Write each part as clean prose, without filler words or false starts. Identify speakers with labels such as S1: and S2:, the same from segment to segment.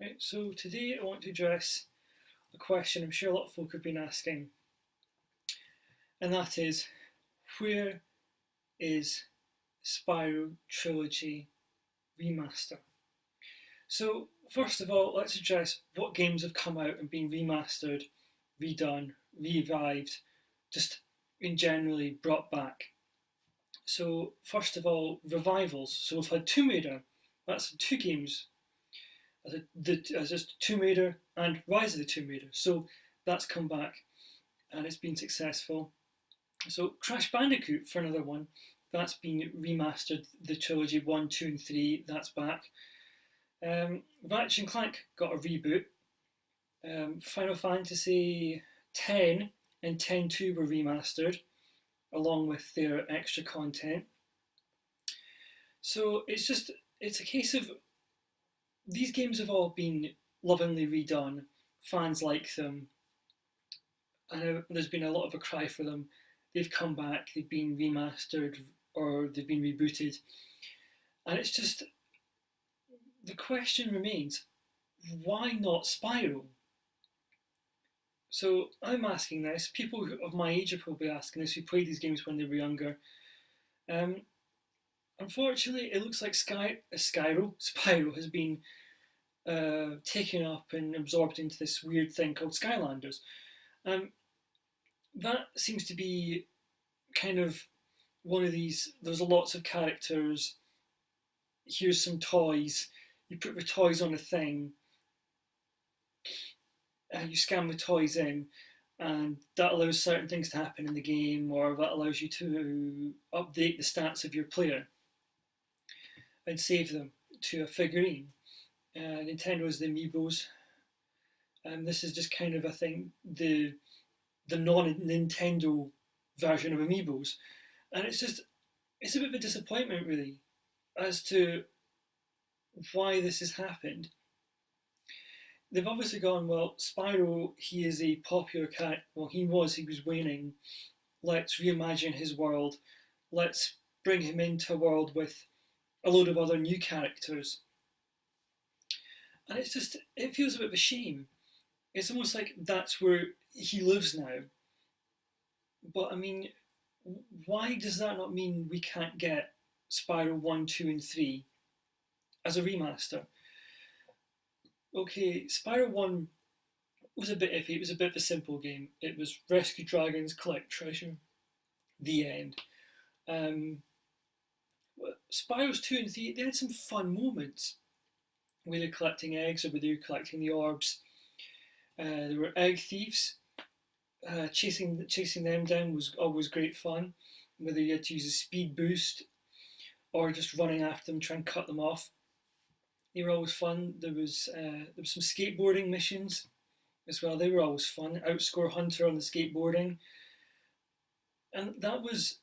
S1: Right, so today I want to address a question I'm sure a lot of folk have been asking, and that is, where is Spyro Trilogy Remaster? So first of all, let's address what games have come out and been remastered, redone, revived, just in generally brought back. So first of all, revivals. So we've had Tomb Raider. That's two games as just Tomb Raider and Rise of the Tomb Raider. So that's come back and it's been successful. So Crash Bandicoot for another one, that's been remastered. The trilogy 1, 2, and 3, that's back. Ratchet and Clank got a reboot. Final Fantasy 10 and 10-2 were remastered along with their extra content. So it's a case of these games have all been lovingly redone. Fans like them. I know there's been a lot of a cry for them. They've come back, they've been remastered or they've been rebooted. And it's just, the question remains, why not Spyro? So I'm asking this, people of my age are probably asking this, who played these games when they were younger. Um, Unfortunately, it looks like Spyro has been taken up and absorbed into this weird thing called Skylanders. Um, that seems to be kind of one of these. There's lots of characters. Here's some toys. You put the toys on a thing. You scan the toys in, and that allows certain things to happen in the game, or that allows you to update the stats of your player and save them to a figurine. Nintendo's the Amiibos. This is just kind of, I think, the non-Nintendo version of Amiibos, and it's a bit of a disappointment really as to why this has happened. They've obviously gone, well, Spyro, he is a popular cat. Well, he was waning. Let's reimagine his world. Let's bring him into a world with a load of other new characters. And it feels a bit of a shame. It's almost like that's where he lives now. But I mean, why does that not mean we can't get Spyro 1, 2, and 3 as a remaster? Okay, Spyro 1 was a bit iffy. It was a bit of a simple game. It was rescue dragons, collect treasure, the end. Um, Spyro's 2 and 3, they had some fun moments. Where they're collecting eggs or where they're collecting the orbs. There were egg thieves. Chasing them down was always great fun. Whether you had to use a speed boost or just running after them, trying to cut them off. They were always fun. There was some skateboarding missions as well. They were always fun. Outscore Hunter on the skateboarding, and that was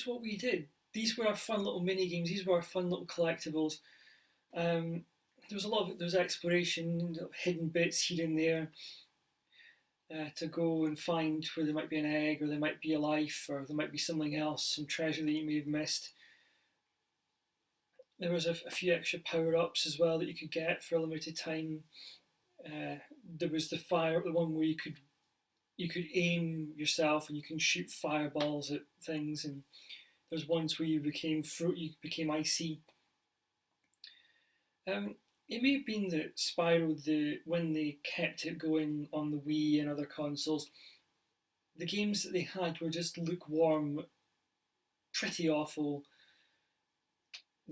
S1: what we did. These were our fun little mini games. These were our fun little collectibles. Um, there was exploration, hidden bits here and there to go and find where there might be an egg, or there might be a life, or there might be something else, some treasure that you may have missed. There was a few extra power ups as well that you could get for a limited time. There was the one where you could aim yourself and you can shoot fireballs at things, and there's ones where you became icy. It may have been that Spyro, when they kept it going on the Wii and other consoles, the games that they had were just lukewarm, pretty awful,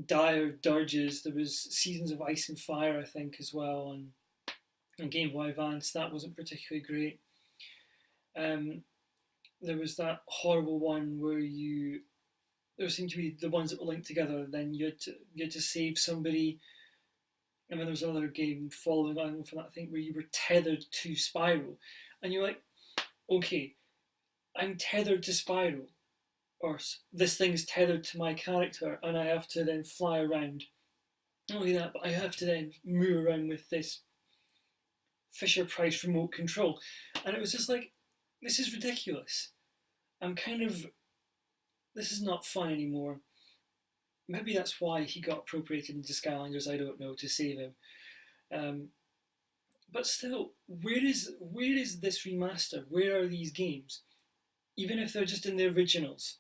S1: dire dirges. There was Seasons of Ice and Fire, I think, as well, and Game Boy Advance. That wasn't particularly great. Um, there was that horrible one where there seemed to be the ones that were linked together. Then you had to save somebody, and then there was another game following on from that, I think, where you were tethered to Spyro, and you're like, okay, I'm tethered to Spyro, or this thing's tethered to my character, and I have to then fly around. Not only that, but I have to then move around with this Fisher Price remote control, and it was just like, this is ridiculous. I'm kind of, this is not fun anymore. Maybe that's why he got appropriated into Skylanders. I don't know, to save him. Um, but still, where is this remaster? Where are these games? Even if they're just in the originals.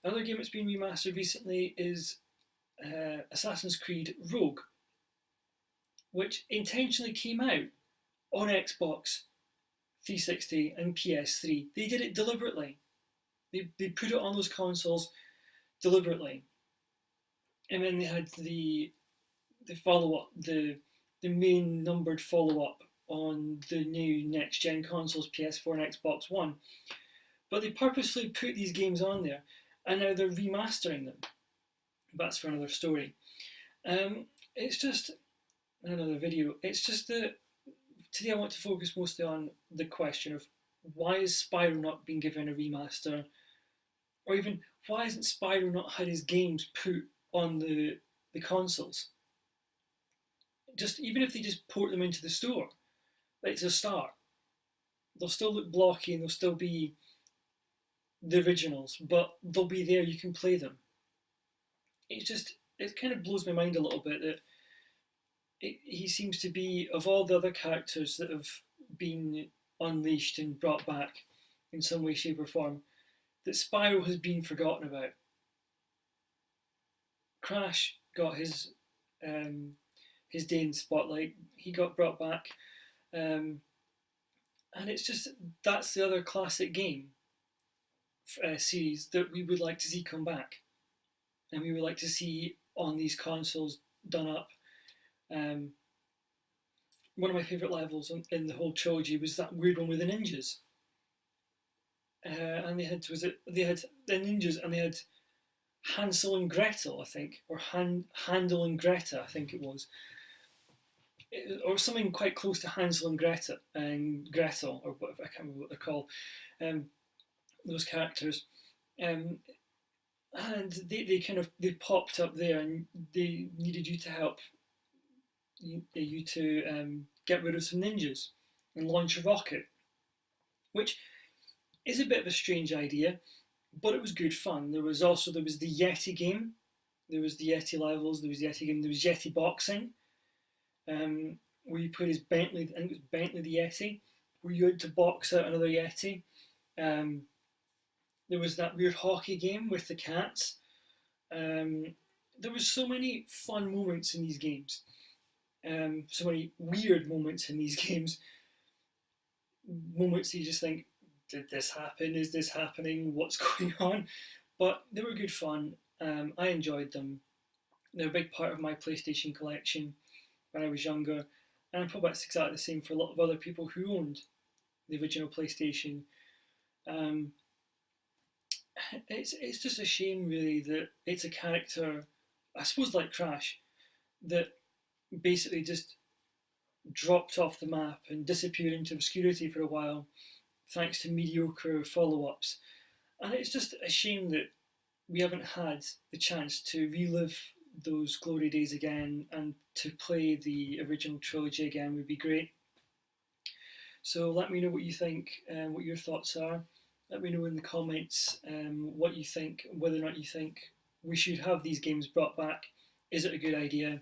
S1: Another game that's been remastered recently is Assassin's Creed Rogue, which intentionally came out on Xbox 360 and PS3. They did it deliberately. They put it on those consoles deliberately. And then they had the follow up, the main numbered follow up on the new next gen consoles, PS4 and Xbox One. But they purposely put these games on there, and now they're remastering them. But that's for another story. It's just another video. It's just that today I want to focus mostly on the question of why is Spyro not being given a remaster, or even why isn't Spyro not had his games put on the consoles? Just even if they just port them into the store, it's a start. They'll still look blocky and they'll still be the originals, but they'll be there. You can play them. It kind of blows my mind a little bit that he seems to be, of all the other characters that have been unleashed and brought back in some way, shape, or form, that Spyro has been forgotten about. Crash got his day in the spotlight. He got brought back, um, and it's just that's the other classic game series that we would like to see come back, and we would like to see on these consoles done up. Um, One of my favourite levels in the whole trilogy was that weird one with the ninjas. And they had the ninjas and they had Hansel and Gretel, I think, or Handel and Greta, I think it was, or something quite close to Hansel and Gretel, or whatever, I can't remember what they're called. Um, those characters, um, and they popped up there, and they needed you to help you to get rid of some ninjas and launch a rocket, which is a bit of a strange idea, but it was good fun. There was the Yeti game, there was the Yeti levels, there was the Yeti game, there was Yeti boxing, where you played as Bentley. I think it was Bentley the Yeti, where you had to box out another Yeti. Um, there was that weird hockey game with the cats. Um, there was so many fun moments in these games. So many weird moments in these games. Moments you just think, did this happen? Is this happening? What's going on? But they were good fun. I enjoyed them. They're a big part of my PlayStation collection when I was younger, and I'm probably exactly the same for a lot of other people who owned the original PlayStation. Um, it's just a shame, really, that it's a character, I suppose, like Crash, that basically just dropped off the map and disappeared into obscurity for a while, thanks to mediocre follow-ups. And it's just a shame that we haven't had the chance to relive those glory days again, and to play the original trilogy again would be great. So let me know what you think, what your thoughts are. Let me know in the comments what you think, whether or not you think we should have these games brought back. Is it a good idea?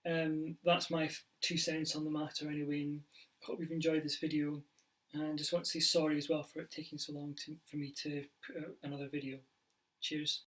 S1: That's my 2 cents on the matter anyway, and hope you've enjoyed this video. And just want to say sorry as well for it taking so long for me to put out another video. Cheers.